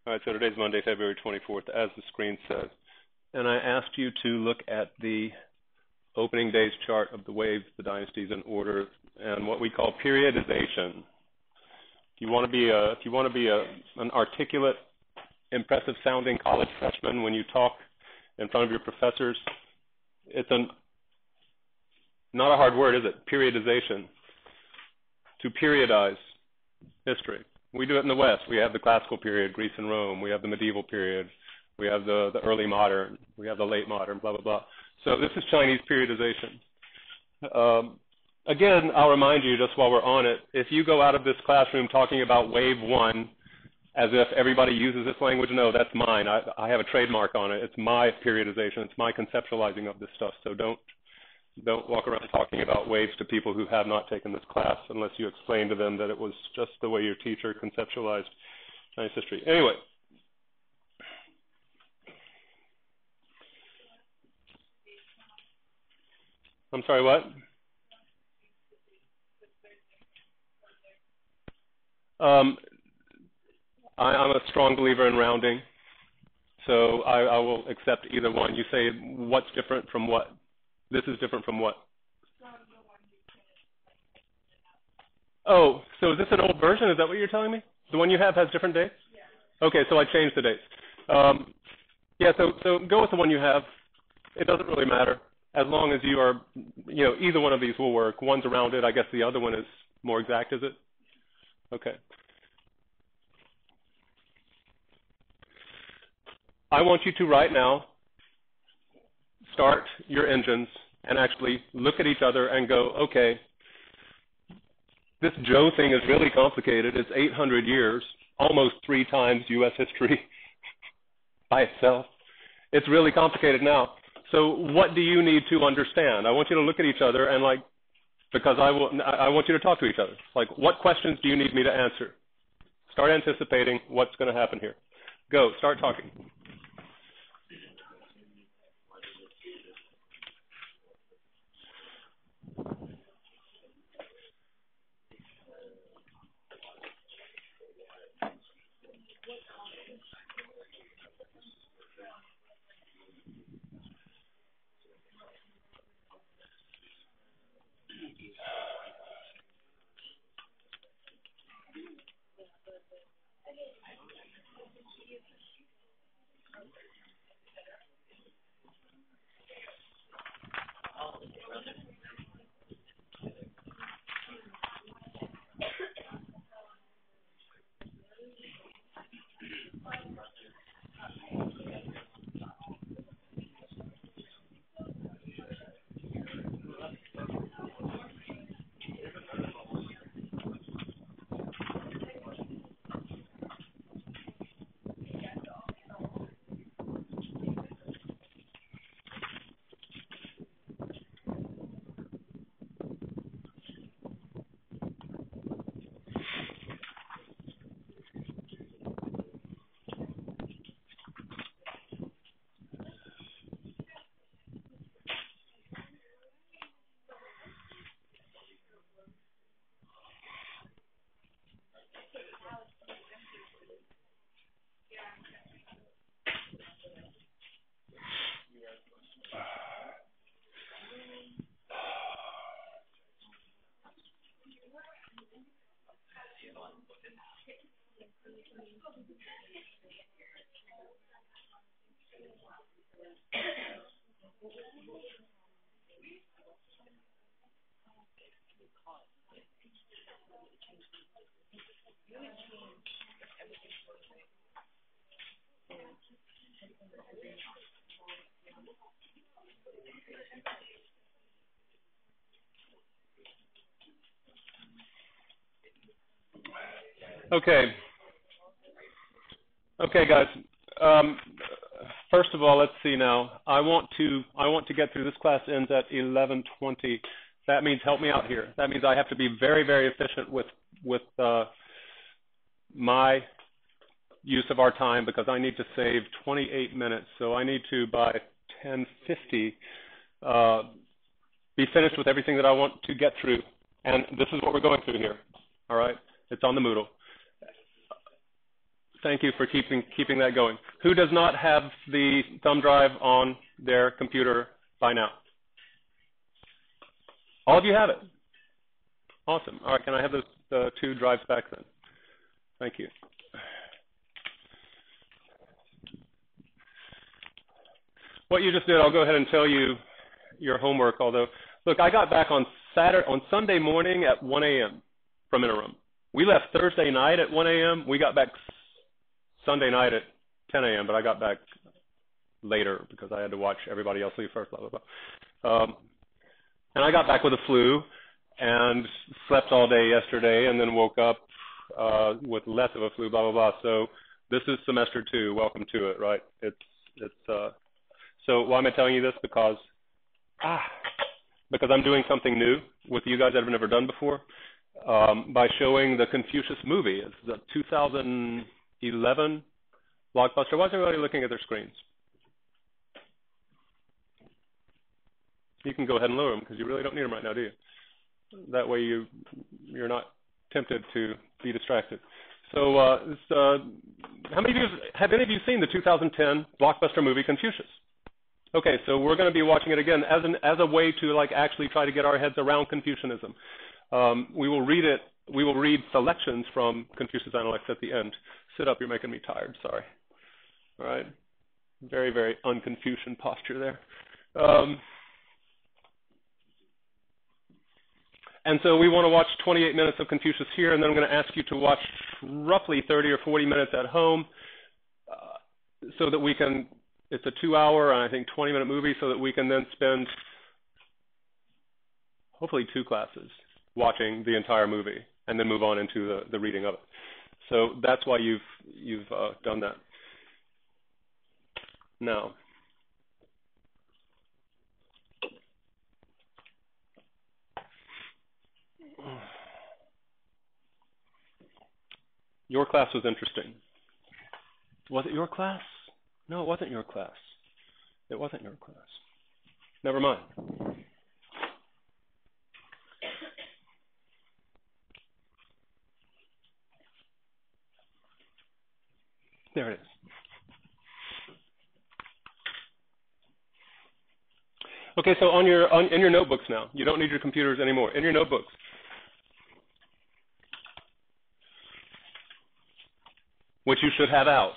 All right, so today's Monday, February 24th, as the screen says. And I asked you to look at the opening day's chart of the waves, the dynasties in order, and what we call periodization. If you want to be an articulate, impressive-sounding college freshman when you talk in front of your professors, it's not a hard word, is it? Periodization. To periodize history. We do it in the West. We have the classical period, Greece and Rome. We have the medieval period. We have the early modern. We have the late modern, blah, blah, blah. So this is Chinese periodization. Again, I'll remind you just while we're on it, if you go out of this classroom talking about wave one as if everybody uses this language, no, that's mine. I have a trademark on it. It's my periodization. It's my conceptualizing of this stuff. So don't walk around talking about waves to people who have not taken this class unless you explain to them that it was just the way your teacher conceptualized Chinese history. Anyway. I'm sorry, what? I'm a strong believer in rounding, so I will accept either one. You say what's different from what? This is different from what? Oh, so is this an old version? Is that what you're telling me? The one you have has different dates? Yeah. Okay, so I changed the dates. Yeah, so go with the one you have. It doesn't really matter. As long as you are, either one of these will work. One's rounded. I guess the other one is more exact, is it? Okay. I want you to right now start your engines and actually look at each other and go, okay, this Zhou thing is really complicated. It's 800 years, almost 3 times U.S. history by itself. It's really complicated now. So what do you need to understand? I want you to look at each other and because I want you to talk to each other. What questions do you need me to answer? Start anticipating what's going to happen here. Go, start talking. Okay, guys. First of all, let's see now. I want to get through. This class ends at 11:20. That means help me out here. That means I have to be very, very efficient with my use of our time because I need to save 28 minutes. So I need to by 10:50 be finished with everything that I want to get through. And this is what we're going through here. All right, it's on the Moodle. Thank you for keeping that going. Who does not have the thumb drive on their computer by now? All of you have it. Awesome. All right, can I have those 2 drives back then? Thank you. What you just did, I'll go ahead and tell you your homework, although, look, I got back on Sunday morning at 1 a.m. from interim. We left Thursday night at 1 a.m. We got back Sunday night at 10 a.m., but I got back later because I had to watch everybody else leave first, blah, blah, blah. And I got back with a flu and slept all day yesterday and then woke up with less of a flu, blah, blah, blah. So this is semester 2. Welcome to it, right? So why am I telling you this? Because I'm doing something new with you guys that I've never done before by showing the Confucius movie. It's the 2011 blockbuster. Why is everybody looking at their screens? You can go ahead and lower them because you really don't need them right now, do you? That way you're not tempted to be distracted. So have any of you seen the 2010 blockbuster movie Confucius? Okay, so we're going to be watching it again as a way to like actually try to get our heads around Confucianism. We will read it. We will read selections from Confucius Analects at the end. Sit up, you're making me tired. Sorry. All right. Very, very un-Confucian posture there. And so we want to watch 28 minutes of Confucius here, and then I'm going to ask you to watch roughly 30 or 40 minutes at home so that we can, it's a 2-hour and I think 20-minute movie, so that we can then spend hopefully 2 classes watching the entire movie and then move on into the reading of it. So that's why you've done that. Now, your class was interesting. Was it your class? No, it wasn't your class. It wasn't your class. Never mind. There it is. Okay, so in your notebooks now, you don't need your computers anymore. In your notebooks, which you should have out.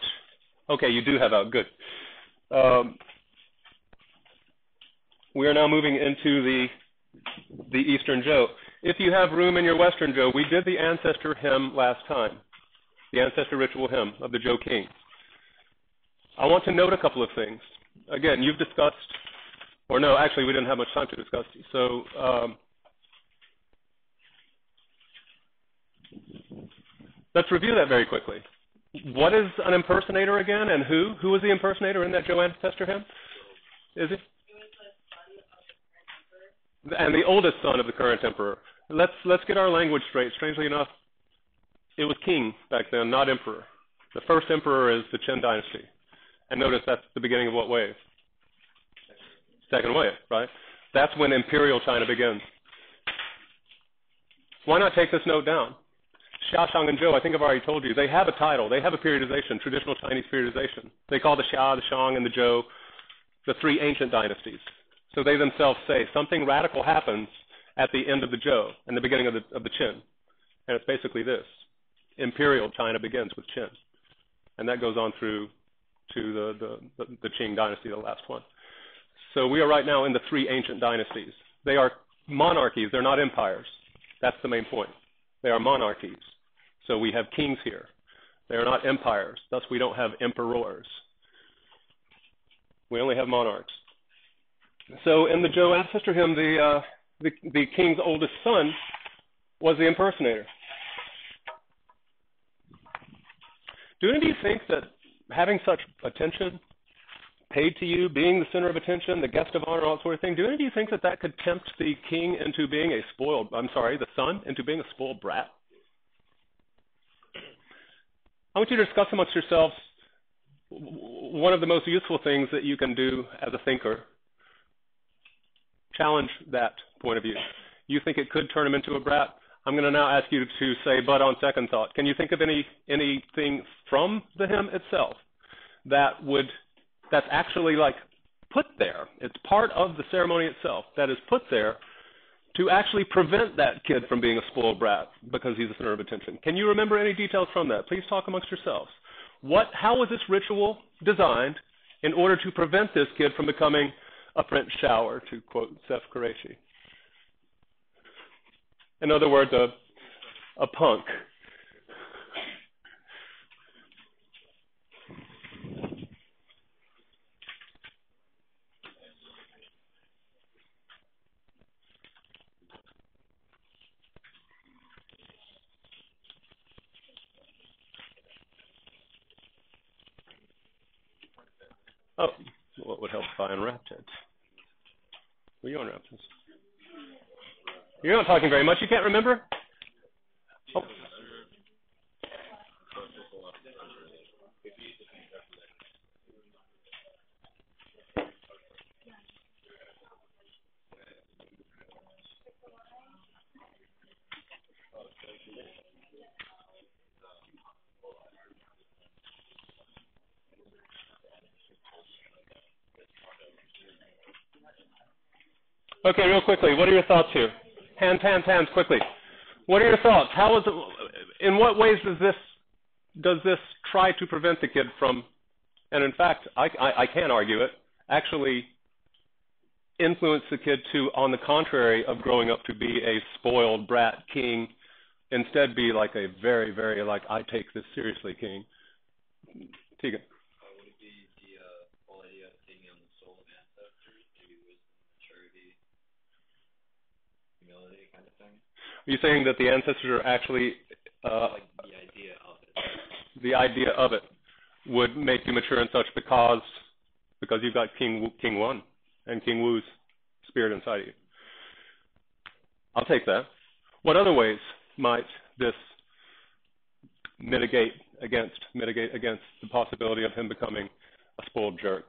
Okay, you do have out. Good. We are now moving into the Eastern Zhou. If you have room in your Western Zhou, we did the ancestor hymn last time, the ancestor ritual hymn of the Zhou king. I want to note a couple of things. Again, you've discussed, or no, actually we didn't have much time to discuss. So let's review that very quickly. What is an impersonator again, and who? Who was the impersonator in that Zhou ancestor hymn? Is he? And the oldest son of the current emperor. Let's get our language straight. Strangely enough, it was king back then, not emperor. The first emperor is the Qin Dynasty. And notice that's the beginning of what wave? Second wave, right? That's when imperial China begins. Why not take this note down? Xia, Shang, and Zhou, I think I've already told you, they have a title. They have a periodization, traditional Chinese periodization. They call the Xia, the Shang, and the Zhou the 3 ancient dynasties. So they themselves say something radical happens at the end of the Zhou and the beginning of the Qin. And it's basically this. Imperial China begins with Qin. And that goes on through to the Qing dynasty, the last one. So we are right now in the 3 ancient dynasties. They are monarchies. They're not empires. That's the main point. They are monarchies. So we have kings here. They are not empires. Thus, we don't have emperors. We only have monarchs. So in the Zhou ancestor hymn, the king's oldest son was the impersonator. Do any of you think that having such attention paid to you, being the center of attention, the guest of honor, all that sort of thing, do any of you think that that could tempt the king into being the son into being a spoiled brat? I want you to discuss amongst yourselves one of the most useful things that you can do as a thinker. Challenge that point of view. You think it could turn him into a brat? I'm going to now ask you to say, but on second thought, can you think of anything from the hymn itself that's actually like put there? It's part of the ceremony itself that is put there to actually prevent that kid from being a spoiled brat because he's the center of attention. Can you remember any details from that? Please talk amongst yourselves. How was this ritual designed in order to prevent this kid from becoming a French shower, to quote Seth Qureshi? In other words, a punk. Oh, what would help if I unwrapped it? Will you unwrap this? You're not talking very much. You can't remember? Oh. Okay, real quickly, what are your thoughts here? Hands, quickly. What are your thoughts? How is it? In what ways does this try to prevent the kid from? And in fact, I can't argue it. Actually, influence the kid to, on the contrary of growing up to be a spoiled brat king, instead be like a very, very like I take this seriously king. Tegan. Would it be the whole idea of taking on the soul of ancestors, maybe wisdom, maturity, humility kind of thing? Are you saying that the ancestors are actually like the idea of it? The idea of it would make you mature and such because you've got King Wan and King Wu's spirit inside of you. I'll take that. What other ways might this mitigate against the possibility of him becoming a spoiled jerk?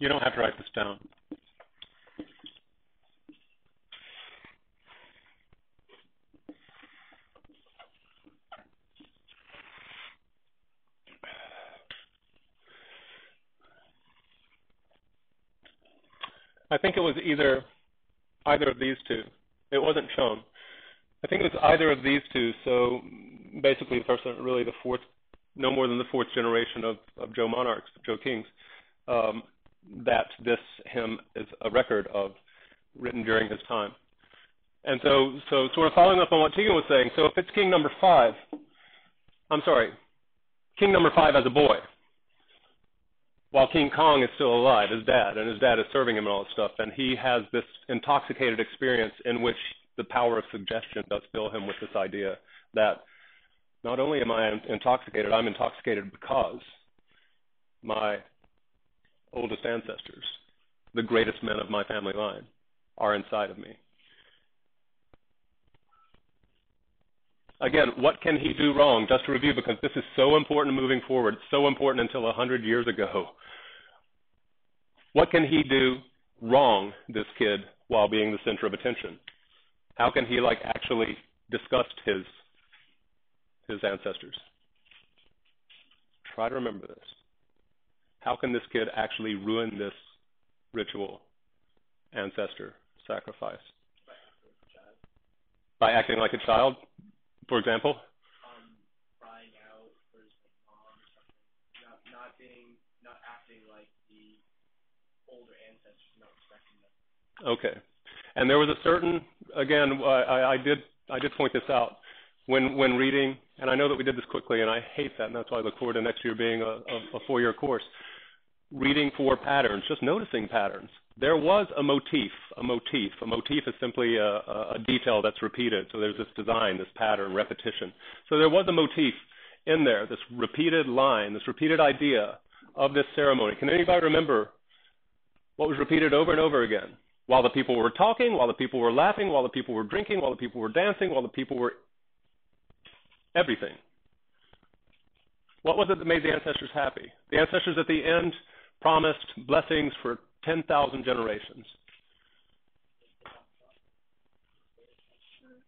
You don't have to write this down. I think it was either of these two. It wasn't shown. I think it was either of these two. So basically, really the fourth, no more than the fourth generation of Zhou monarchs, Zhou kings, that this hymn is a record of, written during his time. And so sort of following up on what Tegan was saying, so if it's king number 5 as a boy, while King Kong is still alive, his dad is serving him and all this stuff, and he has this intoxicated experience in which the power of suggestion does fill him with this idea that not only am I intoxicated, I'm intoxicated because my oldest ancestors, the greatest men of my family line, are inside of me. Again, what can he do wrong? Just to review, because this is so important moving forward, so important until 100 years ago. What can he do wrong, this kid, while being the center of attention? How can he actually disgust his ancestors? Try to remember this. How can this kid actually ruin this ritual ancestor sacrifice? By acting like a child, for example? Crying out for his mom or something. Not acting like the older ancestors, not respecting them. Okay. And there was a certain, again, I did point this out when reading, and I know that we did this quickly, and I hate that, and that's why I look forward to next year being a 4-year course. Reading for patterns, just noticing patterns. There was a motif. A motif is simply a detail that's repeated. So there's this design, this pattern, repetition. So there was a motif in there, this repeated line, this repeated idea of this ceremony. Can anybody remember What was repeated over and over again? While the people were talking, while the people were laughing, while the people were drinking, while the people were dancing, while the people were everything. What was it that made the ancestors happy? The ancestors at the end promised blessings for 10,000 generations.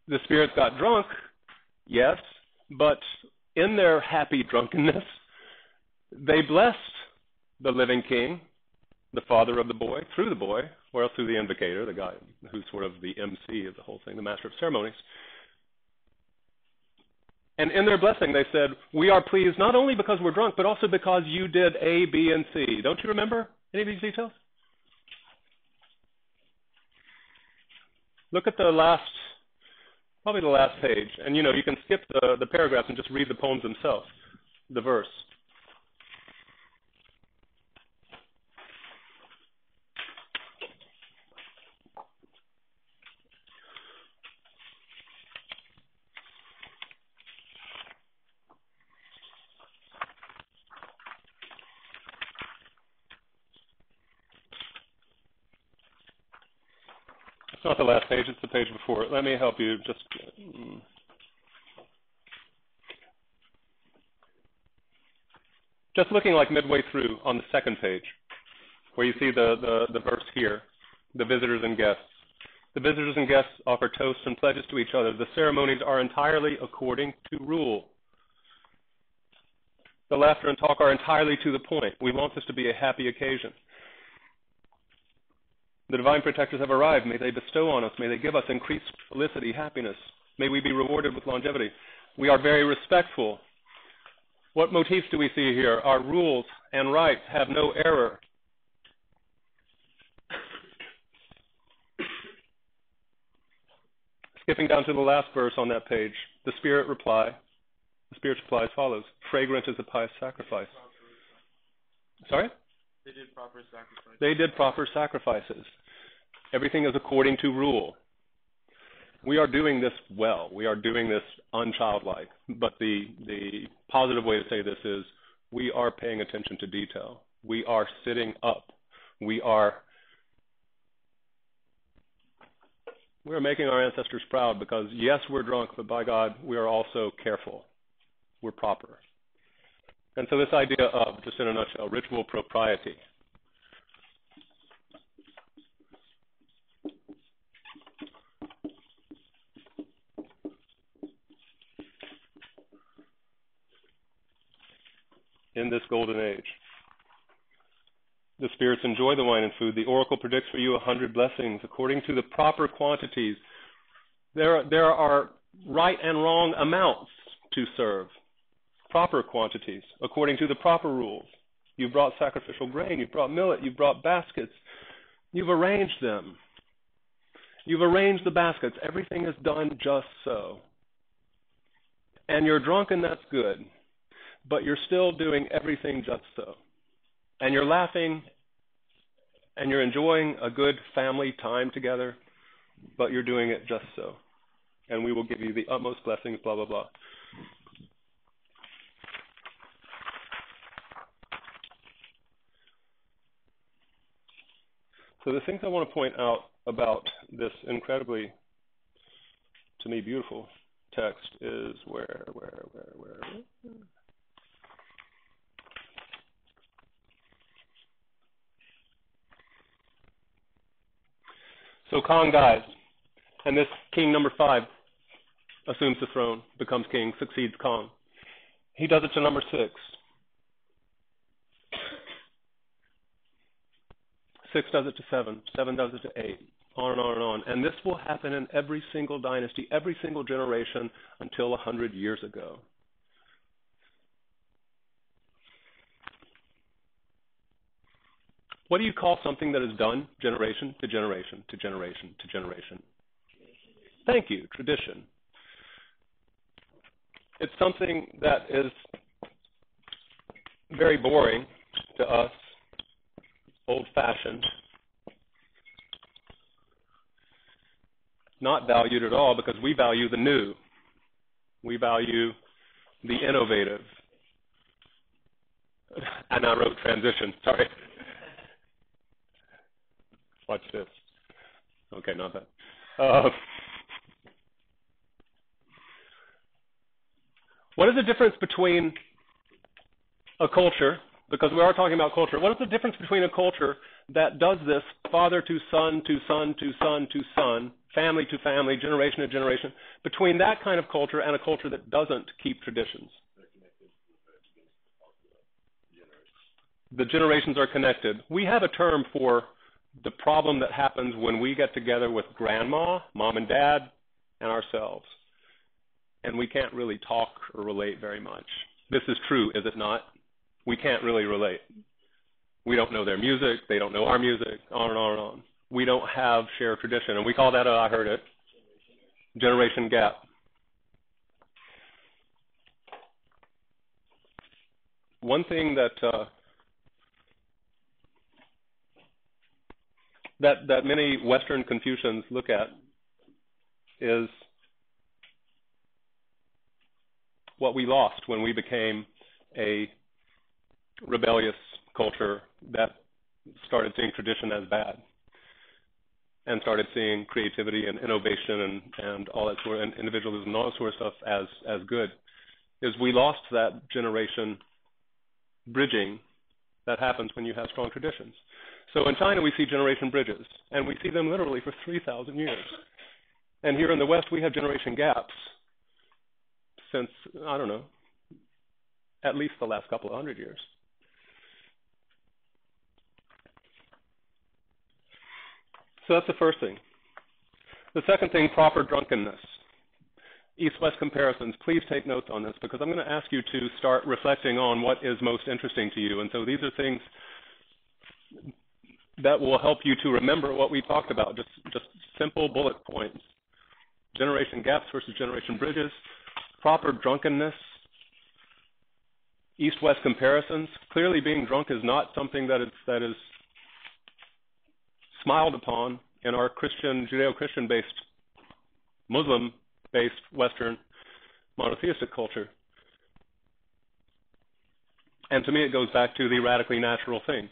The spirits got drunk, yes, but in their happy drunkenness, they blessed the living king, the father of the boy, through the boy, or else through the invocator, the guy who's sort of the MC of the whole thing, the master of ceremonies. And in their blessing, they said, we are pleased not only because we're drunk, but also because you did A, B, and C. Don't you remember any of these details? Look at the last, probably the last page. And, you know, you can skip the paragraphs and just read the poems themselves, the verse. It's not the last page, it's the page before it. Let me help you just looking like midway through on the second page, where you see the verse here, the visitors and guests. The visitors and guests offer toasts and pledges to each other. The ceremonies are entirely according to rule. The laughter and talk are entirely to the point. We want this to be a happy occasion. The divine protectors have arrived. May they bestow on us. May they give us increased felicity, happiness. May we be rewarded with longevity. We are very respectful. What motifs do we see here? Our rules and rights have no error. Skipping down to the last verse on that page, the spirit reply. The spirit's reply as follows. Fragrant is a pious sacrifice. Sorry? They did proper sacrifices. They did proper sacrifices. Everything is according to rule. We are doing this well. We are doing this unchildlike. But the positive way to say this is we are paying attention to detail. We are sitting up. We are making our ancestors proud because, yes, we're drunk, but by God, we are also careful. We're proper. And so this idea of, just in a nutshell, ritual propriety. In this golden age. The spirits enjoy the wine and food. The oracle predicts for you 100 blessings according to the proper quantities. There are right and wrong amounts to serve. Proper quantities according to the proper rules. You've brought sacrificial grain. You've brought millet. You've brought baskets. You've arranged them. You've arranged the baskets. Everything is done just so. And you're drunk and that's good. But you're still doing everything just so. And you're laughing and you're enjoying a good family time together, but you're doing it just so. And we will give you the utmost blessings, blah, blah, blah. So the things I want to point out about this incredibly, to me, beautiful text is where? So Kong dies, and this king number 5 assumes the throne, becomes king, succeeds Kong. He does it to number 6. 6 does it to 7. 7 does it to 8. On and on and on. And this will happen in every single dynasty, every single generation until 100 years ago. What do you call something that is done generation to generation to generation to generation? Thank you, tradition. It's something that is very boring to us, old-fashioned, not valued at all because we value the new. We value the innovative. And I wrote transition, sorry. Watch this. Okay, not that. What is the difference between a culture, because we are talking about culture, what is the difference between a culture that does this father to son to son to son to son, family to family, generation to generation, between that kind of culture and a culture that doesn't keep traditions? The generations are connected. We have a term for the problem that happens when we get together with grandma, mom and dad, and ourselves. And we can't really talk or relate very much. This is true, is it not? We can't really relate. We don't know their music, they don't know our music, on and on and on. We don't have shared tradition, and we call that, I heard it, generation gap. One thing that that many Western Confucians look at is what we lost when we became a rebellious culture that started seeing tradition as bad and started seeing creativity and innovation and all that sort of, and individualism and all that sort of stuff as good, is we lost that generation bridging that happens when you have strong traditions. So in China we see generation bridges, and we see them literally for 3,000 years. And here in the West we have generation gaps since, I don't know, at least the last couple of hundred years. So that's the first thing. The second thing, proper drunkenness. East-West comparisons. Please take notes on this, because I'm going to ask you to start reflecting on what is most interesting to you. And so these are things that will help you to remember what we talked about, just simple bullet points. Generation gaps versus generation bridges, proper drunkenness, East-West comparisons. Clearly being drunk is not something that is smiled upon in our Christian, Judeo-Christian-based, Muslim-based Western monotheistic culture. And to me it goes back to the radically natural thing.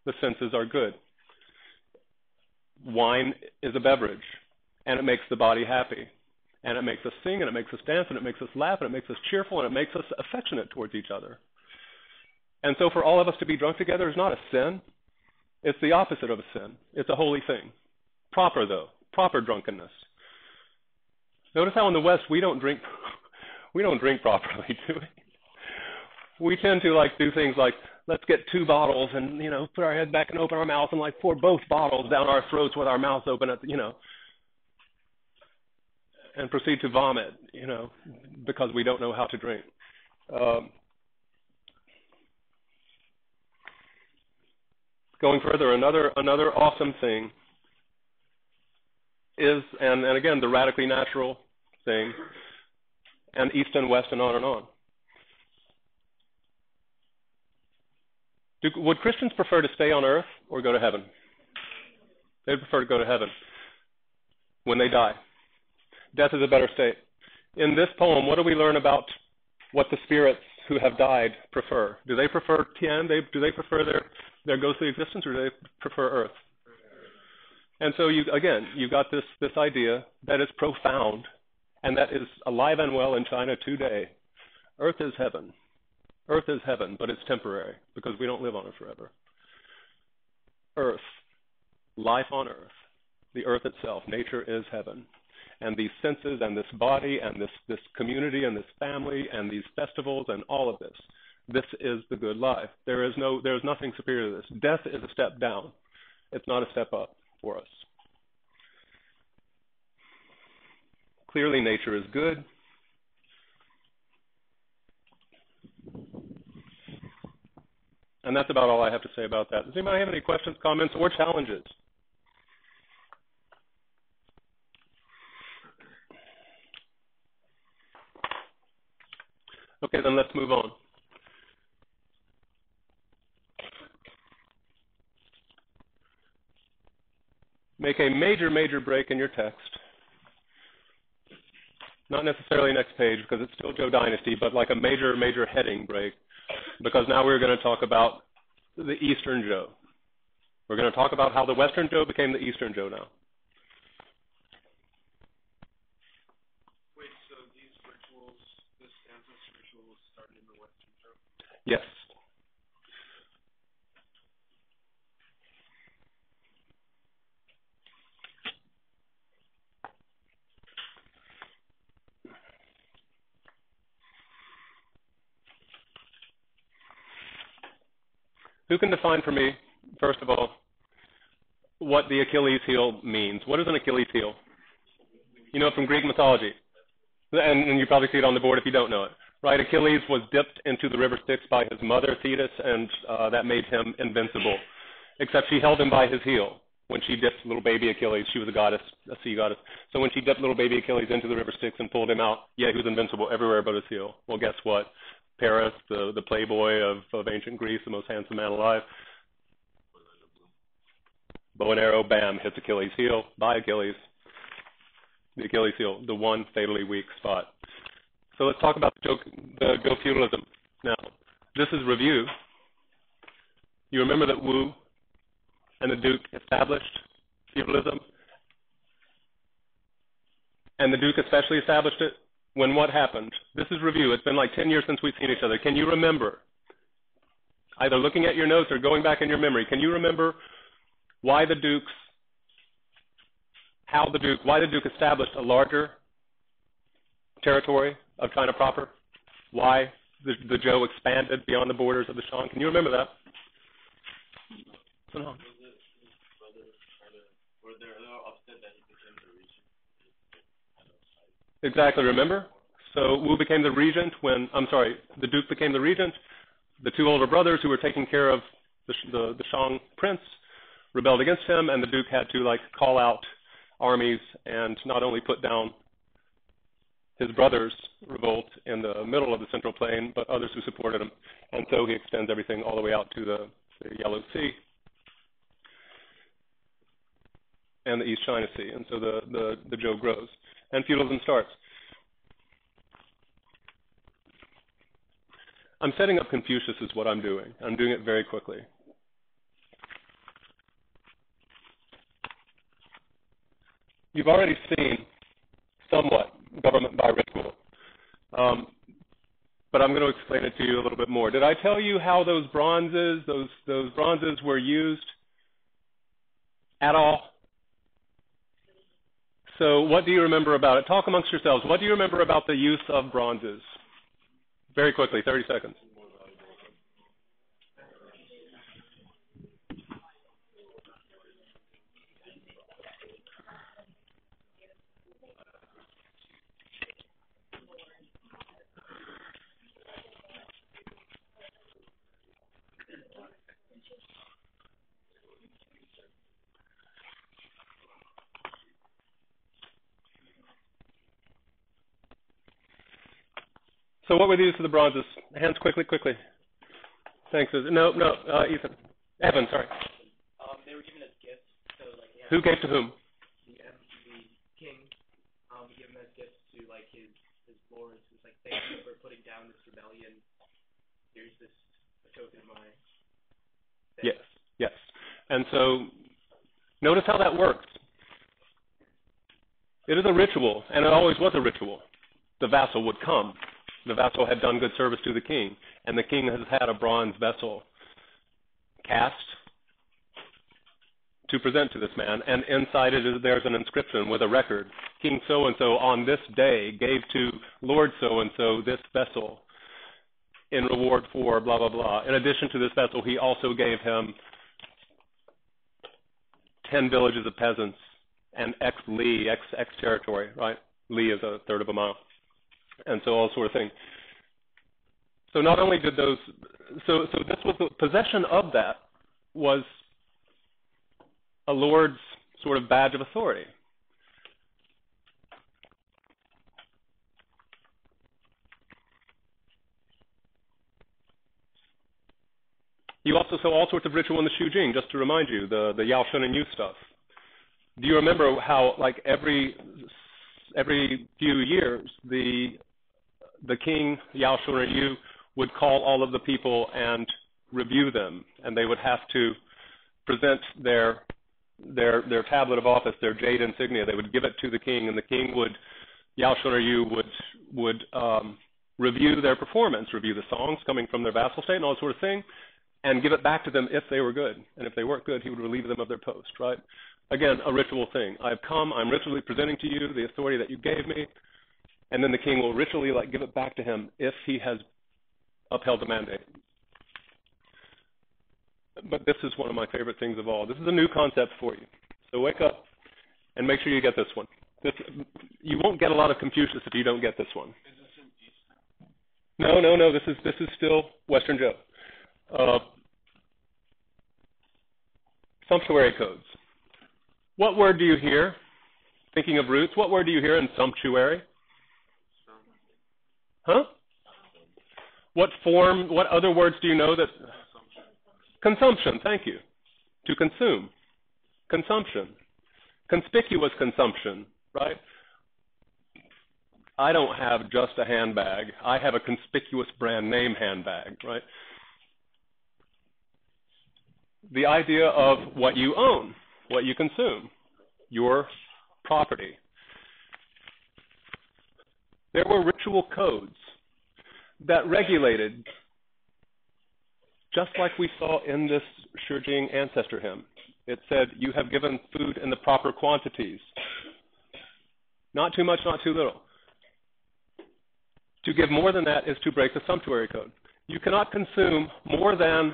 The senses are good. Wine is a beverage, and it makes the body happy. And it makes us sing, and it makes us dance, and it makes us laugh, and it makes us cheerful, and it makes us affectionate towards each other. And so for all of us to be drunk together is not a sin. It's the opposite of a sin. It's a holy thing. Proper, though. Proper drunkenness. Notice how in the West we don't drink properly, do we? We tend to do things like, let's get 2 bottles and, put our head back and open our mouth and pour both bottles down our throats with our mouths open at and proceed to vomit, because we don't know how to drink. Going further, another awesome thing is, and again, the radically natural thing, and East and West and on and on. Would Christians prefer to stay on earth or go to heaven? They'd prefer to go to heaven when they die. Death is a better state. In this poem, what do we learn about what the spirits who have died prefer? Do they prefer Tian? Do they prefer their ghostly existence, or do they prefer earth? And so you've got this idea that is profound and that is alive and well in China today. Earth is heaven. Earth is heaven, but it's temporary because we don't live on it forever. Earth, life on earth, the earth itself, nature is heaven. And these senses and this body and this community and this family and these festivals and all of this is the good life. There is nothing superior to this. Death is a step down. It's not a step up for us. Clearly nature is good. And that's about all I have to say about that. Does anybody have any questions, comments, or challenges? Okay, then let's move on. Make a major, major break in your text. Not necessarily next page because it's still Zhou Dynasty, but like a major, major heading break, because now we're going to talk about the Eastern Zhou. We're going to talk about how the Western Zhou became the Eastern Zhou now. Wait, so these rituals, this ancestor ritual started in the Western Zhou? Yes. Who can define for me, first of all, what the Achilles heel means? What is an Achilles heel? You know it from Greek mythology. And you probably see it on the board if you don't know it. Right? Achilles was dipped into the river Styx by his mother, Thetis, and that made him invincible. Except she held him by his heel. When she dipped little baby Achilles, she was a goddess, a sea goddess. So when she dipped little baby Achilles into the river Styx and pulled him out, yeah, he was invincible everywhere but his heel. Well, guess what? Paris, the playboy of ancient Greece, the most handsome man alive, bow and arrow, bam, hits Achilles' heel, by Achilles. The Achilles heel, the one fatally weak spot. So let's talk about the Zhou feudalism. Now, this is review. You remember that Wu and the Duke established feudalism? And the Duke especially established it? When what happened? This is review. It's been like 10 years since we've seen each other. Can you remember, either looking at your notes or going back in your memory, can you remember why the Duke established a larger territory of China proper? Why the Zhou expanded beyond the borders of the Shang? Can you remember that? No. Exactly, remember? So Wu became the regent the Duke became the regent. The two older brothers who were taking care of the Shang prince rebelled against him, and the Duke had to call out armies and not only put down his brother's revolt in the middle of the Central Plain, but others who supported him. And so he extends everything all the way out to the Yellow Sea and the East China Sea. And so the Zhou grows. And feudalism starts. I'm setting up Confucius is what I'm doing. I'm doing it very quickly. You've already seen somewhat government by ritual, but I'm going to explain it to you a little bit more. Did I tell you how those bronzes were used at all? So what do you remember about it? Talk amongst yourselves. What do you remember about the use of bronzes? Very quickly, 30 seconds. So what were the use of the bronzes? Hands quickly. Thanks. No, Ethan. Evan, sorry. They were given as gifts. So who gave to whom? The king. He gave them as gifts to his lords. It was thank you for putting down this rebellion. Here's a token of my faith. Yes. And so notice how that works. It is a ritual, and it always was a ritual. The vassal would come. The vassal had done good service to the king, and the king has had a bronze vessel cast to present to this man, and inside it there's an inscription with a record. King so-and-so on this day gave to Lord so-and-so this vessel in reward for blah, blah, blah. In addition to this vessel, he also gave him 10 villages of peasants and X li, X territory, right? Li is a third of a mile. And so all sort of thing. So not only did those, so this was the possession of that was a lord's sort of badge of authority. You also saw all sorts of ritual in the Shujing, just to remind you, the Yao Shun and Yu stuff. Do you remember how, every few years, the king, Yao Shun or Yu, would call all of the people and review them, and they would have to present their tablet of office, their jade insignia. They would give it to the king, and the king would, Yao Shun or Yu would review their performance, review the songs coming from their vassal state and all that sort of thing, and give it back to them if they were good. And if they weren't good, he would relieve them of their post, right? Again, a ritual thing. I've come, I'm ritually presenting to you the authority that you gave me, and then the king will ritually give it back to him if he has upheld the mandate. But this is one of my favorite things of all. This is a new concept for you. So wake up and make sure you get this one. You won't get a lot of Confucius if you don't get this one. Is this in Eastern? No. This is still Western Zhou. Sumptuary codes. What word do you hear? Thinking of roots, what word do you hear in sumptuary? Huh? What form, what other words do you know that? Consumption, thank you. To consume. Consumption. Conspicuous consumption, right? I don't have just a handbag. I have a conspicuous brand name handbag, right? The idea of what you own, what you consume, your property. There were ritual codes that regulated, just like we saw in this Shijing ancestor hymn. It said, you have given food in the proper quantities. Not too much, not too little. To give more than that is to break the sumptuary code. You cannot consume more than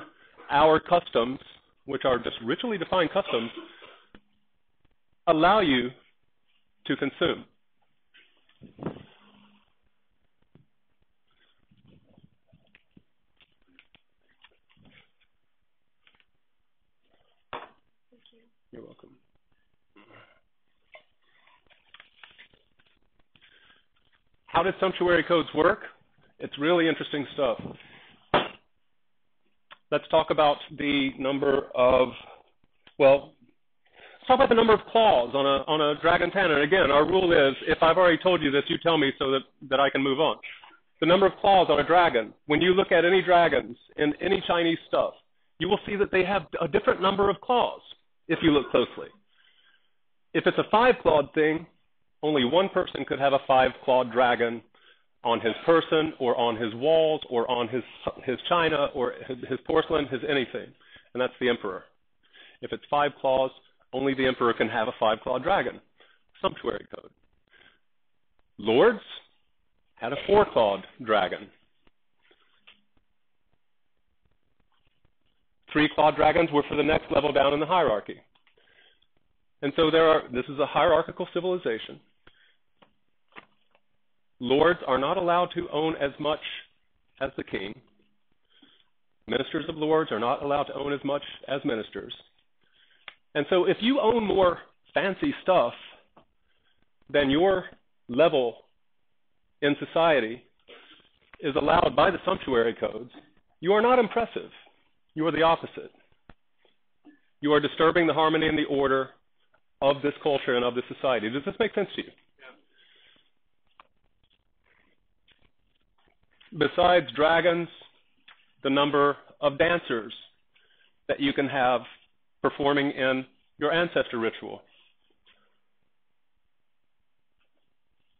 our customs, which are just ritually defined customs, allow you to consume. You're welcome. How did sumptuary codes work? It's really interesting stuff. Let's talk about the number of, let's talk about the number of claws on a dragon tan. And again, our rule is, if I've already told you this, you tell me so that I can move on. The number of claws on a dragon. When you look at any dragons in any Chinese stuff, you will see that they have a different number of claws if you look closely. If it's a 5-clawed thing, only one person could have a 5-clawed dragon on his person or on his walls or on his china or his porcelain, his anything. And that's the emperor. If it's 5 claws, only the emperor can have a 5-clawed dragon. Sumptuary code. Lords had a 4-clawed dragon. 3-clawed dragons were for the next level down in the hierarchy. And so this is a hierarchical civilization. Lords are not allowed to own as much as the king. Ministers of lords are not allowed to own as much as ministers. And so if you own more fancy stuff than your level in society is allowed by the sumptuary codes, you are not impressive. You are the opposite. You are disturbing the harmony and the order of this culture and of this society. Does this make sense to you? Besides dragons, the number of dancers that you can have performing in your ancestor ritual.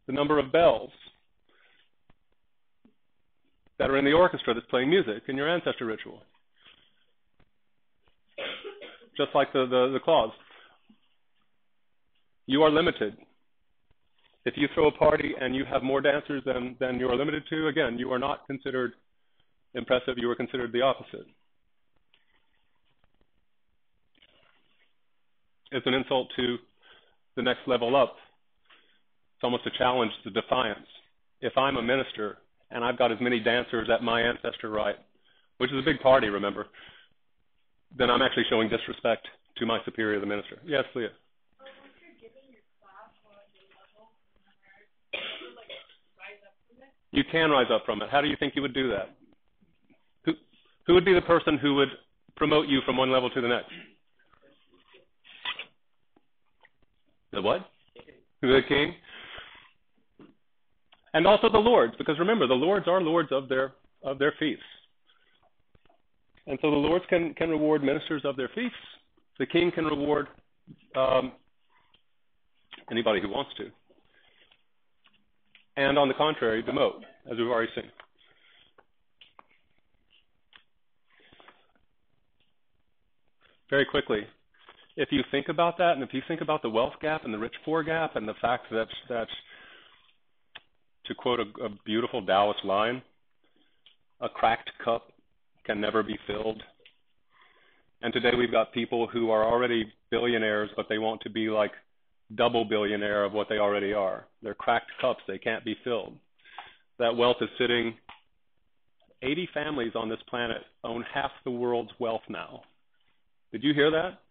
The number of bells that are in the orchestra that's playing music in your ancestor ritual. Just like the clause. You are limited. If you throw a party and you have more dancers than you are limited to, again, you are not considered impressive. You are considered the opposite. It's an insult to the next level up. It's almost a challenge to defiance. If I'm a minister and I've got as many dancers at my ancestor rite, which is a big party, remember, then I'm actually showing disrespect to my superior, the minister. Yes, Leah? You can rise up from it. How do you think you would do that? Who would be the person who would promote you from one level to the next? The what? The king. And also the lords, because remember, the lords are lords of their fiefs. And so the lords can reward ministers of their fiefs The king can reward anybody who wants to. And on the contrary, demote, as we've already seen. Very quickly, if you think about that, and if you think about the wealth gap and the rich-poor gap, and the fact that, to quote a beautiful Taoist line, a cracked cup can never be filled. And today we've got people who are already billionaires, but they want to be like double billionaire of what they already are. They're cracked cups, they can't be filled. That wealth is sitting, 80 families on this planet own half the world's wealth now. Did you hear that?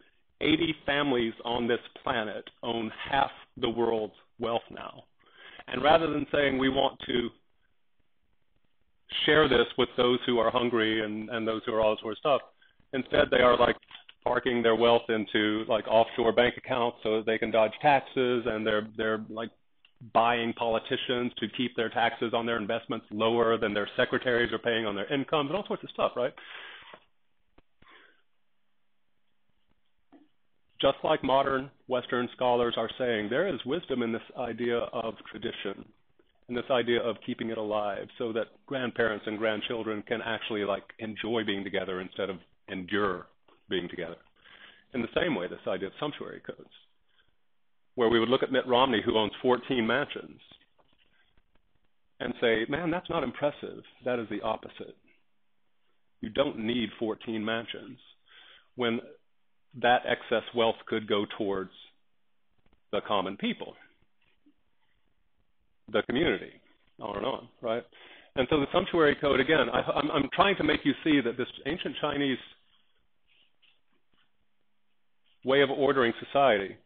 80 families on this planet own half the world's wealth now. And rather than saying we want to share this with those who are hungry and those who are all this sort of stuff, instead they are like parking their wealth into like offshore bank accounts so that they can dodge taxes, and they're like buying politicians to keep their taxes on their investments lower than their secretaries are paying on their incomes, and all sorts of stuff, right? Just like modern Western scholars are saying, there is wisdom in this idea of tradition, and this idea of keeping it alive so that grandparents and grandchildren can actually like enjoy being together instead of endure being together. In the same way, this idea of sumptuary codes, where we would look at Mitt Romney, who owns 14 mansions, and say, man, that's not impressive. That is the opposite. You don't need 14 mansions when that excess wealth could go towards the common people, the community, on and on, right? And so the sumptuary code, again, I'm trying to make you see that this ancient Chinese way of ordering society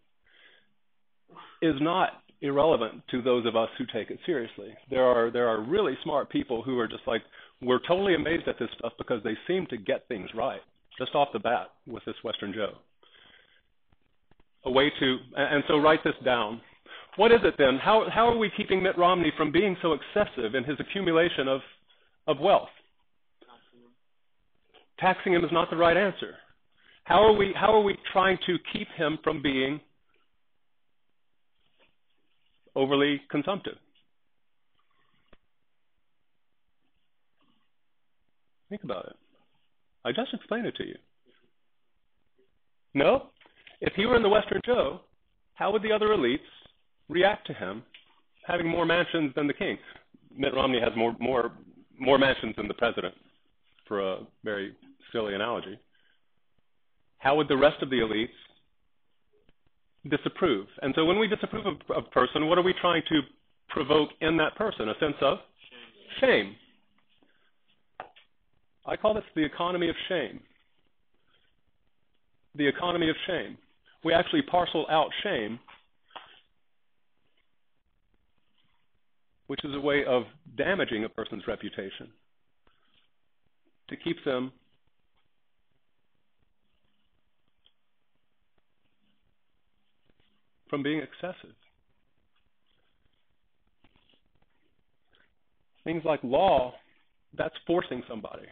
is not irrelevant to those of us who take it seriously. There are really smart people who are just like, we're totally amazed at this stuff because they seem to get things right, just off the bat with this Western Zhou. A way to, and so write this down. What is it then? How are we keeping Mitt Romney from being so excessive in his accumulation of wealth? Taxing him is not the right answer. How are we trying to keep him from being overly consumptive? Think about it. I just explained it to you. No? If he were in the Western Zhou, how would the other elites react to him having more mansions than the king? Mitt Romney has more mansions than the president, for a very silly analogy. How would the rest of the elites disapprove? And so when we disapprove of a person, what are we trying to provoke in that person? A sense of shame. I call this the economy of shame. The economy of shame. We actually parcel out shame, which is a way of damaging a person's reputation to keep them from being excessive. Things like law, that's forcing somebody.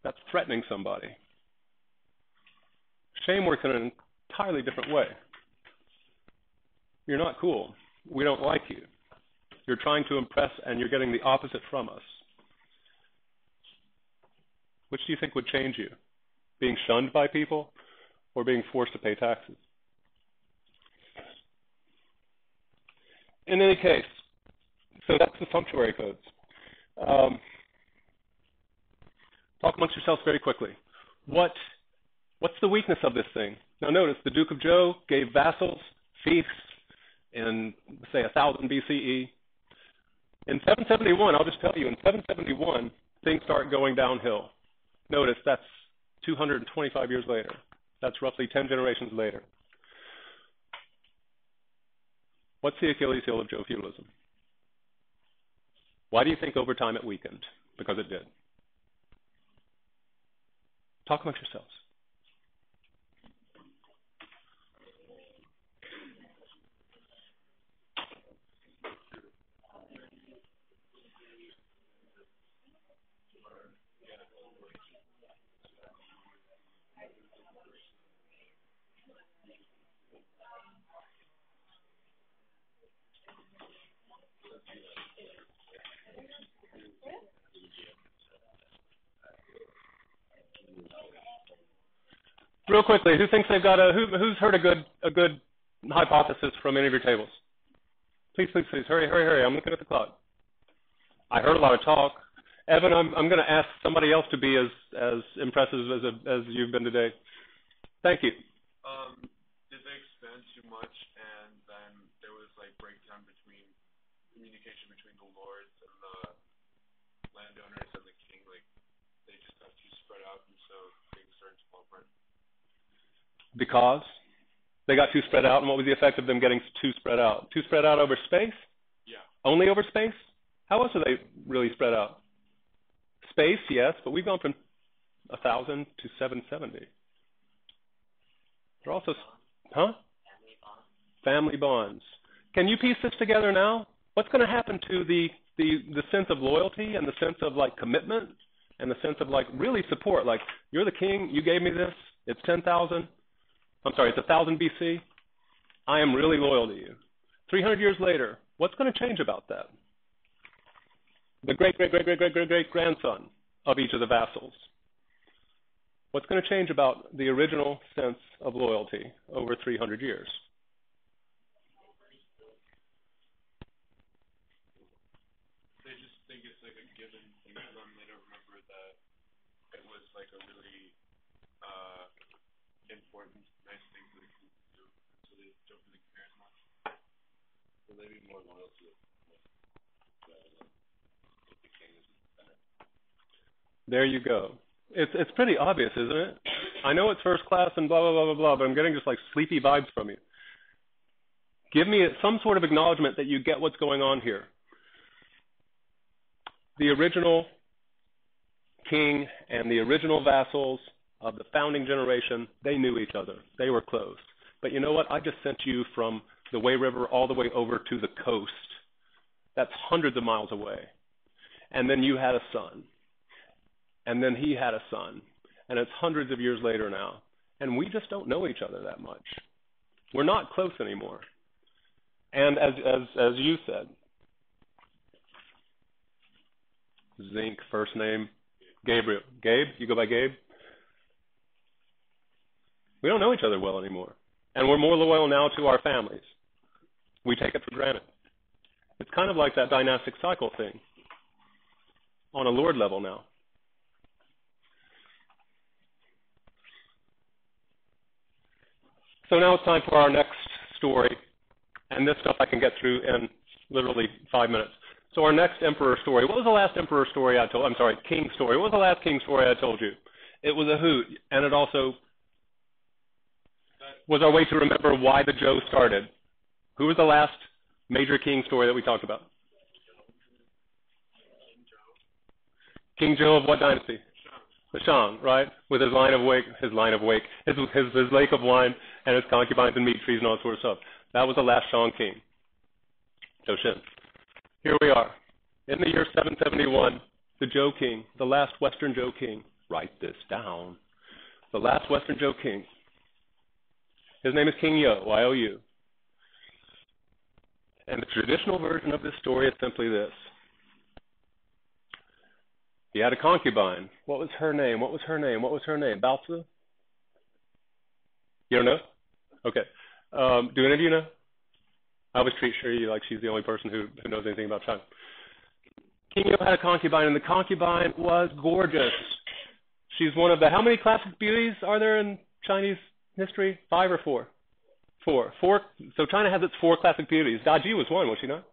That's threatening somebody. Shame works in an entirely different way. You're not cool. We don't like you. You're trying to impress, and you're getting the opposite from us. Which do you think would change you? Being shunned by people or being forced to pay taxes? In any case, so that's the sumptuary codes. Talk amongst yourselves very quickly. What's the weakness of this thing? Now notice, the Duke of Zhou gave vassals fiefs in, say, 1000 BCE. In 771, I'll just tell you, in 771, things start going downhill. Notice that's 225 years later. That's roughly 10 generations later. What's the Achilles heel of Zhou feudalism? Why do you think over time it weakened? Because it did. Talk amongst yourselves. Real quickly, who thinks they've got who's heard a good hypothesis from any of your tables? Please, hurry. I'm looking at the clock. I heard a lot of talk. Evan, I'm going to ask somebody else to be as impressive as you've been today. Thank you. Did they expand too much, and then there was like breakdown between communication between the lords and the landowners and the king? Like they just got too spread out, and so things started to fall apart. Because they got too spread out, and what was the effect of them getting too spread out? Too spread out over space? Yeah. Only over space? How else are they really spread out? Space, yes, but we've gone from 1,000 to 770. They're also, Family bonds. Can you piece this together now? What's going to happen to the sense of loyalty and the sense of like commitment and the sense of like really support? Like, you're the king, you gave me this, it's 10,000. I'm sorry, it's 1,000 BC. I am really loyal to you. 300 years later, what's going to change about that? The great-great-great-great-great-great-grandson of each of the vassals. What's going to change about the original sense of loyalty over 300 years? They just think it's like a given thing to them. They don't remember that it was like a really important, nice thing for the king to do. So they don't really care as much. So they'd be more loyal to it. There you go. It's pretty obvious, isn't it? I know it's first class and blah, blah, blah, blah, blah, but I'm getting just like sleepy vibes from you. Give me some sort of acknowledgement that you get what's going on here. The original king and the original vassals of the founding generation, they knew each other. They were close. But you know what? I just sent you from the Wei River all the way over to the coast. That's hundreds of miles away. And then you had a son. And then he had a son. And it's hundreds of years later now. And we just don't know each other that much. We're not close anymore. And as you said, Zink, first name, Gabriel. Gabe? You go by Gabe? We don't know each other well anymore. And we're more loyal now to our families. We take it for granted. It's kind of like that dynastic cycle thing on a lord level now. So now it's time for our next story. And this stuff I can get through in literally 5 minutes. So our next emperor story. What was the last emperor story I told? I'm sorry, king story. What was the last king story I told you? It was a hoot. And it also was our way to remember why the Zhou started. Who was the last major king story that we talked about? King Zhou of what dynasty? The Shang, right? With his lake of wine and his concubines and meat trees and all that sort of stuff. That was the last Shang king, Zhou Xin. Here we are. In the year 771, the Zhou king, the last Western Zhou king, write this down. The last Western Zhou king. His name is King Yo, Y-O-U. And the traditional version of this story is simply this. He had a concubine. What was her name? Bao Si? You don't know? Okay. Do any of you know? I always treat Sherry like she's the only person who knows anything about China. King Yo had a concubine, and the concubine was gorgeous. She's one of the, how many classic beauties are there in Chinese history? 5 or 4? 4. 4. So China has its 4 classic beauties. Daji was one, was she not?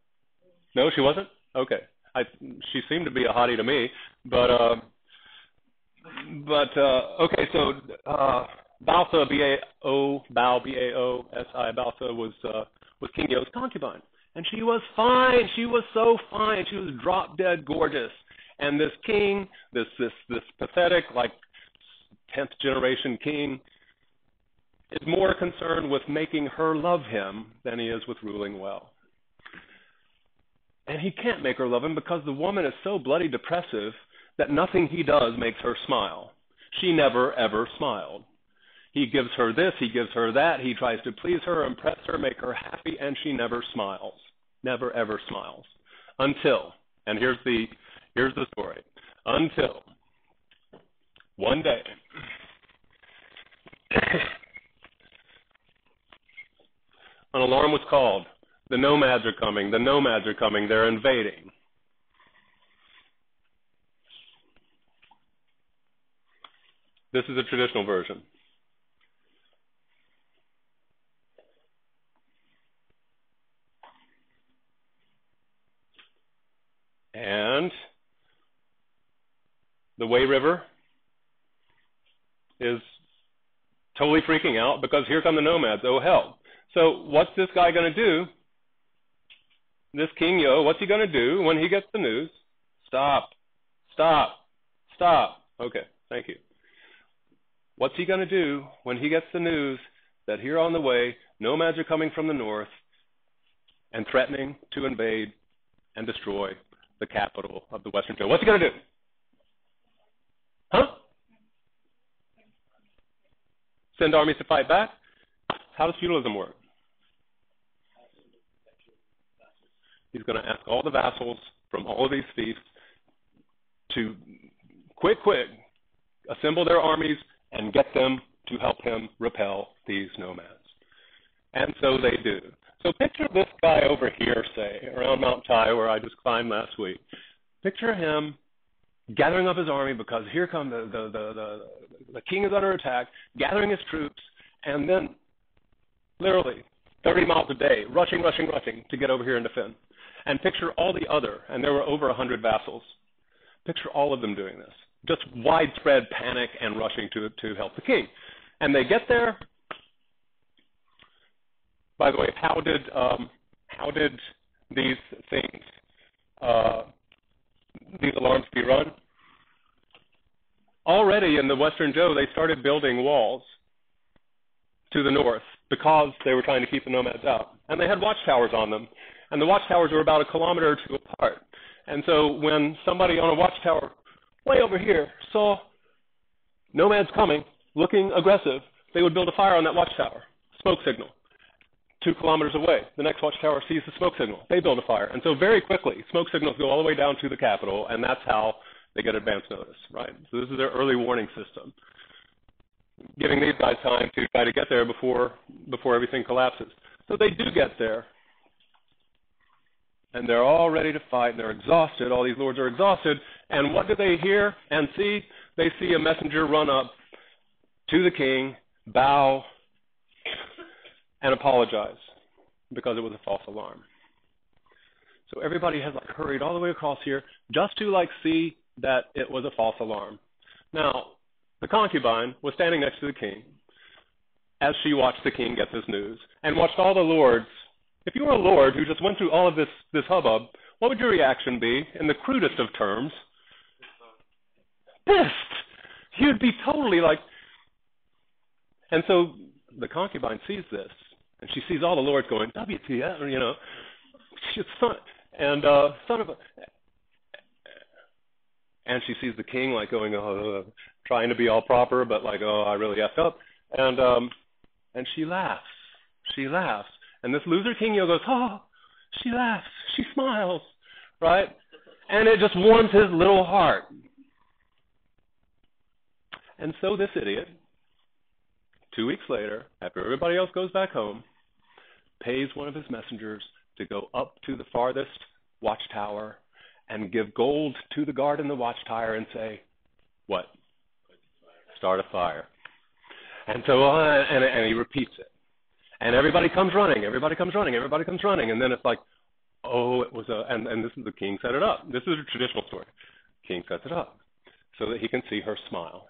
No, she wasn't? Okay. She seemed to be a hottie to me, but okay. So Bao Si, B-A-O-S-I, Bao Si was King Yo's concubine, and she was fine. She was so fine. She was drop dead gorgeous. And this king, this pathetic like 10th generation king, is more concerned with making her love him than he is with ruling well. And he can't make her love him because the woman is so bloody depressive that nothing he does makes her smile. She never, ever smiled. He gives her this, he gives her that, he tries to please her, impress her, make her happy, and she never smiles. Never, ever smiles. Until, and here's the story, until one day An alarm was called. The nomads are coming. The nomads are coming. They're invading. This is a traditional version. And the Wei River is totally freaking out because here come the nomads. Oh, hell. So what's this guy going to do? This King Yo, what's he going to do when he gets the news? Stop. Stop. Stop. Okay, thank you. What's he going to do when he gets the news that here on the way, nomads are coming from the north and threatening to invade and destroy the capital of the Western Zhou? What's he going to do? Huh? Send armies to fight back? How does feudalism work? He's going to ask all the vassals from all of these fiefs to quick, assemble their armies and get them to help him repel these nomads. And so they do. So picture this guy over here, say, around Mount Tai, where I just climbed last week. Picture him gathering up his army because here come the king is under attack, gathering his troops, and then literally 30 miles a day, rushing to get over here and defend. And picture all the other, and there were over 100 vassals. Picture all of them doing this. Just widespread panic and rushing to help the king. And they get there. By the way, how did these things, these alarms be run? Already in the Western Zhou, they started building walls to the north because they were trying to keep the nomads out. And they had watchtowers on them. And the watchtowers were about 1 kilometer or 2 apart. And so when somebody on a watchtower way over here saw nomads coming, looking aggressive, they would build a fire on that watchtower, smoke signal. 2 kilometers away, the next watchtower sees the smoke signal. They build a fire. And so very quickly, smoke signals go all the way down to the capital, and that's how they get advance notice, right? So this is their early warning system, giving these guys time to try to get there before everything collapses. So they do get there. And they're all ready to fight, and they're exhausted. All these lords are exhausted. And what do they hear and see? They see a messenger run up to the king, bow, and apologize because it was a false alarm. So everybody has hurried all the way across here just to see that it was a false alarm. Now, the concubine was standing next to the king as she watched the king get this news and watched all the lords. If you were a lord who just went through all of this hubbub, what would your reaction be in the crudest of terms? Pissed. You'd be totally and so the concubine sees this, and she sees all the lords going, WTF, son of a, and she sees the king going, trying to be all proper, but I really effed up, and she laughs. She laughs. And this loser King Yo goes, oh, she laughs, she smiles, right? And it just warms his little heart. And so this idiot, 2 weeks later, after everybody else goes back home, pays one of his messengers to go up to the farthest watchtower and give gold to the guard in the watchtower and say, what? Start a fire. And so and he repeats it. And everybody comes running, and then it's it was and this is the king set it up. This is a traditional story. King sets it up so that he can see her smile.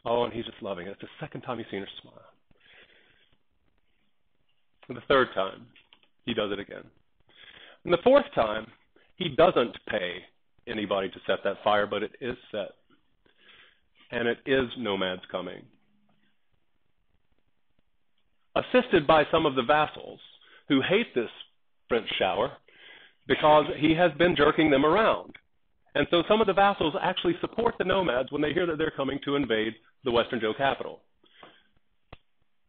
Oh, and he's just loving it. It's the second time he's seen her smile. And the third time, he does it again. And the fourth time, he doesn't pay anybody to set that fire, but it is set. And it is nomads coming, assisted by some of the vassals who hate this French shower because he has been jerking them around. And so some of the vassals actually support the nomads when they hear that they're coming to invade the Western Zhou capital.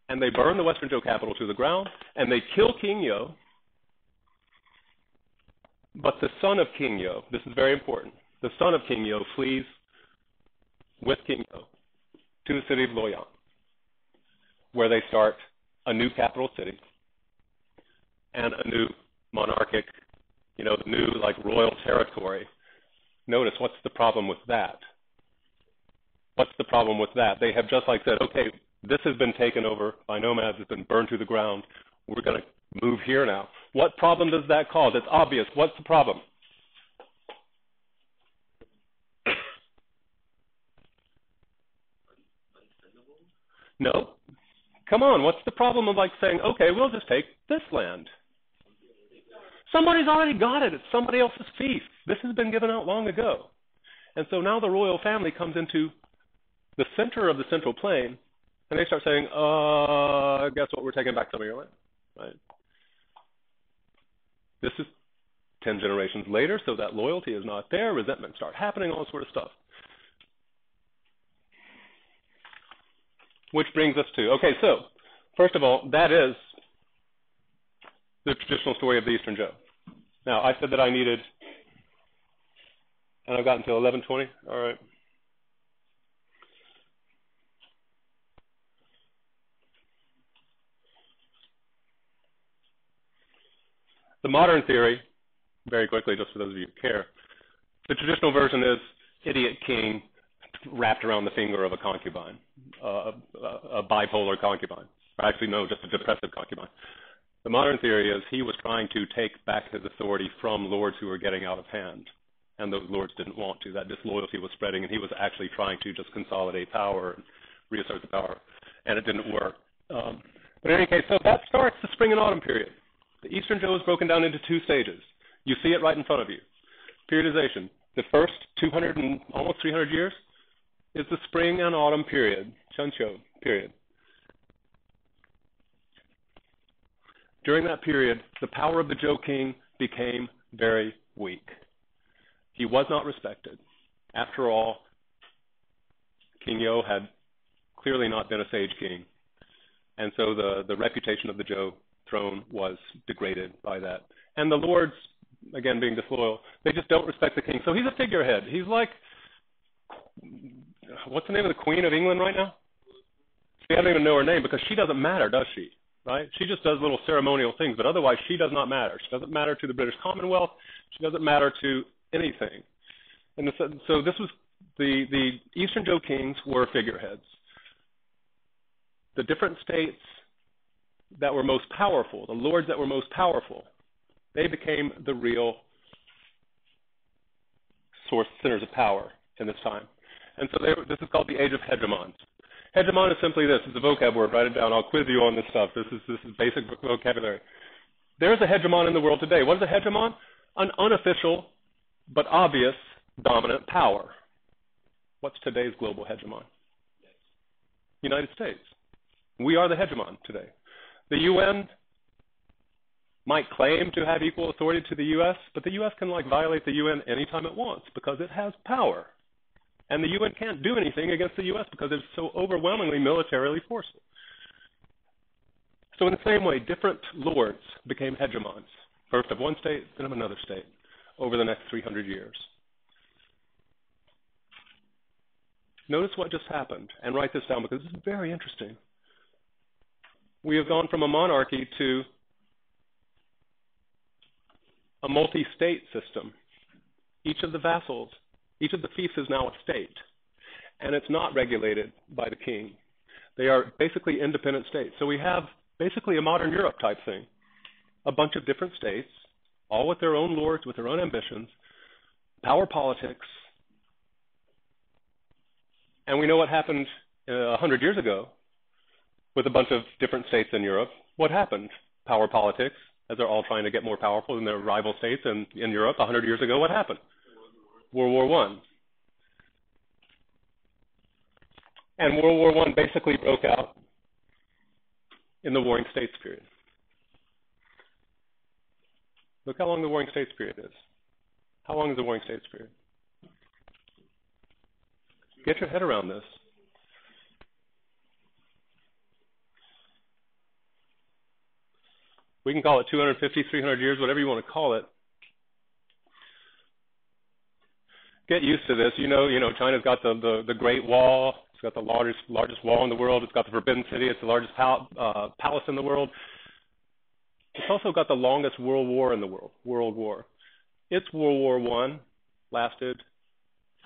And they burn the Western Zhou capital to the ground, and they kill King Yo. But the son of King Yo, this is very important, the son of King Yo flees with King Yo to the city of Luoyang. where they start a new capital city and a new monarchic, the new like royal territory. Notice, what's the problem with that? What's the problem with that? They have just like said, okay, this has been taken over by nomads, it's been burned to the ground. We're going to move here now. What problem does that cause? It's obvious. What's the problem? No. Come on, what's the problem of like saying, okay, we'll just take this land? Somebody's already got it. It's somebody else's fief. This has been given out long ago. And so now the royal family comes into the center of the Central Plain, and they start saying, guess what, we're taking back some of your land. Right? This is 10 generations later, so that loyalty is not there. Resentment start happening, all sort of stuff. Which brings us to, okay, so first of all, that is the traditional story of the Eastern Zhou. Now, I said that I needed, and I've got until 11:20. All right. The modern theory, very quickly, just for those of you who care, the traditional version is idiot king wrapped around the finger of a concubine, a bipolar concubine. Or actually, no, just a depressive concubine. The modern theory is he was trying to take back his authority from lords who were getting out of hand, and those lords didn't want to. That disloyalty was spreading, and he was actually trying to just consolidate power and reassert the power, and it didn't work. But in any case, so that starts the spring and autumn period. The Eastern Zhou is broken down into two stages. You see it right in front of you. Periodization. The first 200 and almost 300 years is the spring and autumn period, Chunqiu period. During that period, the power of the Zhou king became very weak. He was not respected. After all, King You had clearly not been a sage king. And so the reputation of the Zhou throne was degraded by that. And the lords, again, being disloyal, they just don't respect the king. So he's a figurehead. He's like, what's the name of the Queen of England right now? See, I don't even know her name because she doesn't matter, does she? Right? She just does little ceremonial things, but otherwise she does not matter. She doesn't matter to the British Commonwealth. She doesn't matter to anything. And so this was the Eastern Zhou kings were figureheads. The different states that were most powerful, the lords that were most powerful, they became the real centers of power in this time. And so this is called the Age of Hegemons. Hegemon is simply this. It's a vocab word. Write it down. I'll quiz you on this stuff. This is basic vocabulary. There's a hegemon in the world today. What is a hegemon? An unofficial but obvious dominant power. What's today's global hegemon? United States. We are the hegemon today. The UN might claim to have equal authority to the U.S., but the U.S. can violate the UN anytime it wants because it has power. And the UN can't do anything against the U.S. because it's so overwhelmingly militarily forceful. So in the same way, different lords became hegemons, first of one state, then of another state, over the next 300 years. Notice what just happened, and write this down because this is very interesting. We have gone from a monarchy to a multi-state system. Each of the vassals, each of the fiefs is now a state, and it's not regulated by the king. They are basically independent states. So we have basically a modern Europe type thing, a bunch of different states, all with their own lords, with their own ambitions, power politics. And we know what happened 100 years ago with a bunch of different states in Europe. What happened? Power politics, as they're all trying to get more powerful than their rival states in Europe. 100 years ago, what happened? World War I. And World War I basically broke out in the Warring States period. Look how long the Warring States period is. How long is the Warring States period? Get your head around this. We can call it 250, 300 years, whatever you want to call it. Get used to this. You know, China's got the Great Wall. It's got the largest wall in the world. It's got the Forbidden City. It's the largest palace in the world. It's also got the longest world war in the world, World War. Its World War I lasted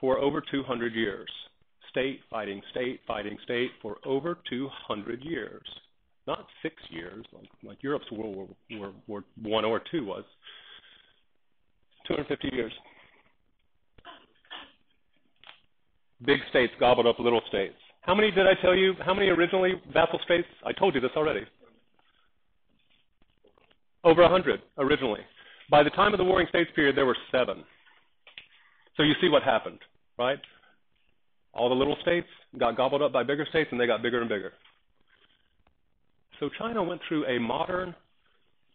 for over 200 years. State fighting state for over 200 years. Not 6 years, like Europe's World War I or II was. 250 years. Big states gobbled up little states. How many did I tell you? How many originally vassal states? I told you this already. Over 100 originally. By the time of the Warring States period, there were 7. So you see what happened, right? All the little states got gobbled up by bigger states, and they got bigger and bigger. So China went through a modern,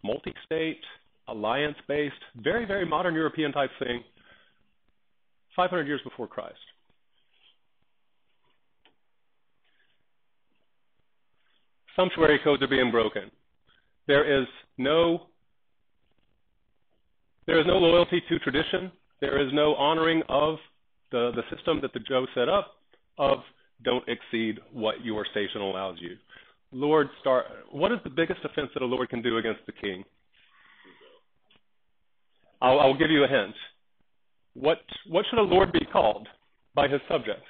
multi-state, alliance-based, very, very modern European type thing 500 years before Christ. Sumptuary codes are being broken. There is no loyalty to tradition. There is no honoring of the system that the Zhou set up of don't exceed what your station allows you. What is the biggest offense that a lord can do against the king? I'll give you a hint. What should a lord be called by his subjects?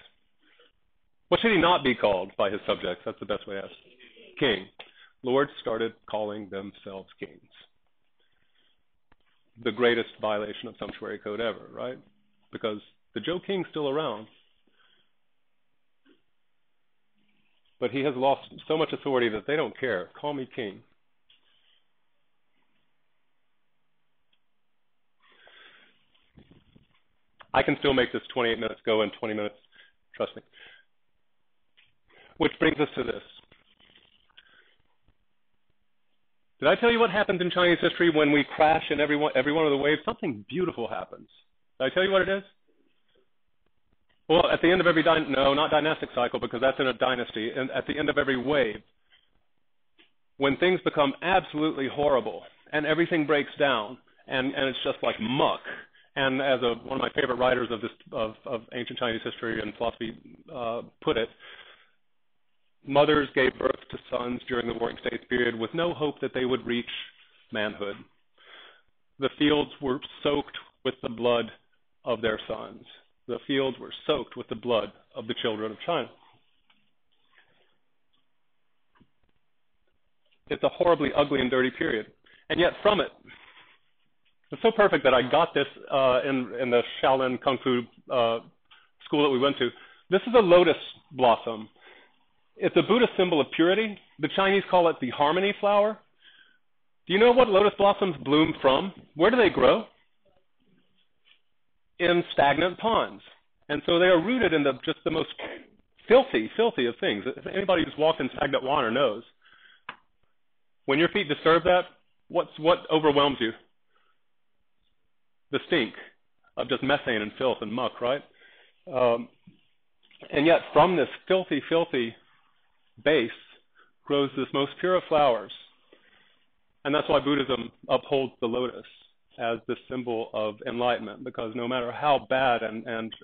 What should he not be called by his subjects? That's the best way to ask. King. Lords started calling themselves kings. The greatest violation of sumptuary code ever, right? Because the Zhou king's still around. But he has lost so much authority that they don't care. Call me king. I can still make this 28 minutes go in 20 minutes. Trust me. Which brings us to this. Did I tell you what happens in Chinese history when we crash in every one of the waves? Something beautiful happens. Did I tell you what it is? Well, at the end of every not dynastic cycle, because that's in a dynasty, and at the end of every wave, when things become absolutely horrible and everything breaks down and it's just like muck, and as one of my favorite writers of ancient Chinese history and philosophy put it, mothers gave birth to sons during the Warring States period with no hope that they would reach manhood. The fields were soaked with the blood of their sons. The fields were soaked with the blood of the children of China. It's a horribly ugly and dirty period. And yet from it, it's so perfect that I got this in the Shaolin Kung Fu school that we went to. This is a lotus blossom. It's a Buddhist symbol of purity. The Chinese call it the harmony flower. Do you know what lotus blossoms bloom from? Where do they grow? In stagnant ponds. And so they are rooted in just the most filthy of things. If anybody who's walked in stagnant water knows. When your feet disturb that, what overwhelms you? The stink of just methane and filth and muck, right? And yet from this filthy base grows this most pure of flowers. And that's why Buddhism upholds the lotus as the symbol of enlightenment, because no matter how bad and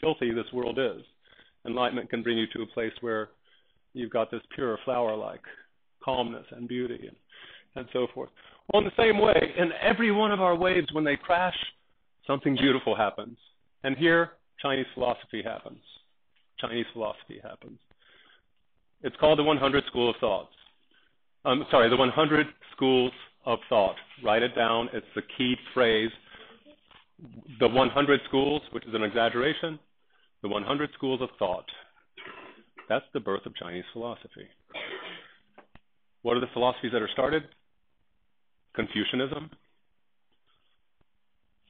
filthy this world is, enlightenment can bring you to a place where you've got this pure flower-like calmness and beauty and so forth. Well, in the same way, in every one of our waves, when they crash, something beautiful happens. And here, Chinese philosophy happens. It's called the 100 School of Thoughts. The 100 Schools of Thought. Write it down. It's the key phrase. The 100 schools, which is an exaggeration, the 100 Schools of Thought. That's the birth of Chinese philosophy. What are the philosophies that are started? Confucianism,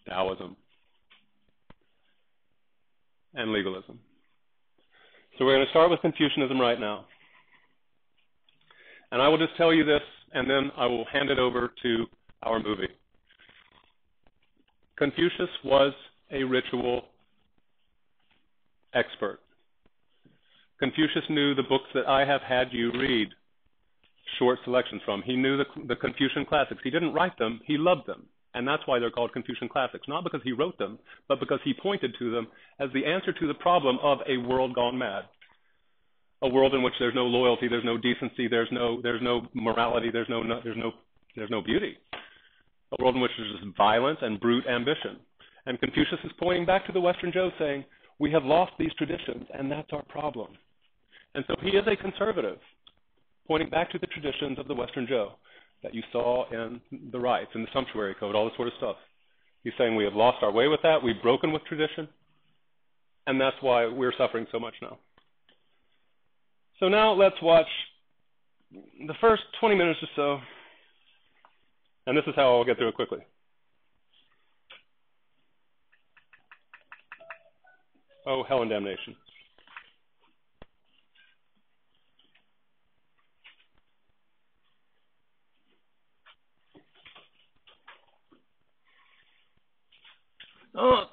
Taoism, and legalism. So we're going to start with Confucianism right now. And I will just tell you this, and then I will hand it over to our movie. Confucius was a ritual expert. Confucius knew the books that I have had you read short selections from. He knew the Confucian classics. He didn't write them, he loved them. And that's why they're called Confucian classics. Not because he wrote them, but because he pointed to them as the answer to the problem of a world gone mad. a world in which there's no loyalty, there's no decency, there's no morality, there's no beauty. A world in which there's just violence and brute ambition. And Confucius is pointing back to the Western Zhou saying, we have lost these traditions, and that's our problem. And so he is a conservative, pointing back to the traditions of the Western Zhou that you saw in the rites, in the sumptuary code, all this sort of stuff. He's saying we have lost our way with that, we've broken with tradition, and that's why we're suffering so much now. So now let's watch the first 20 minutes or so, and this is how I'll get through it quickly. Oh, hell and damnation. Oh,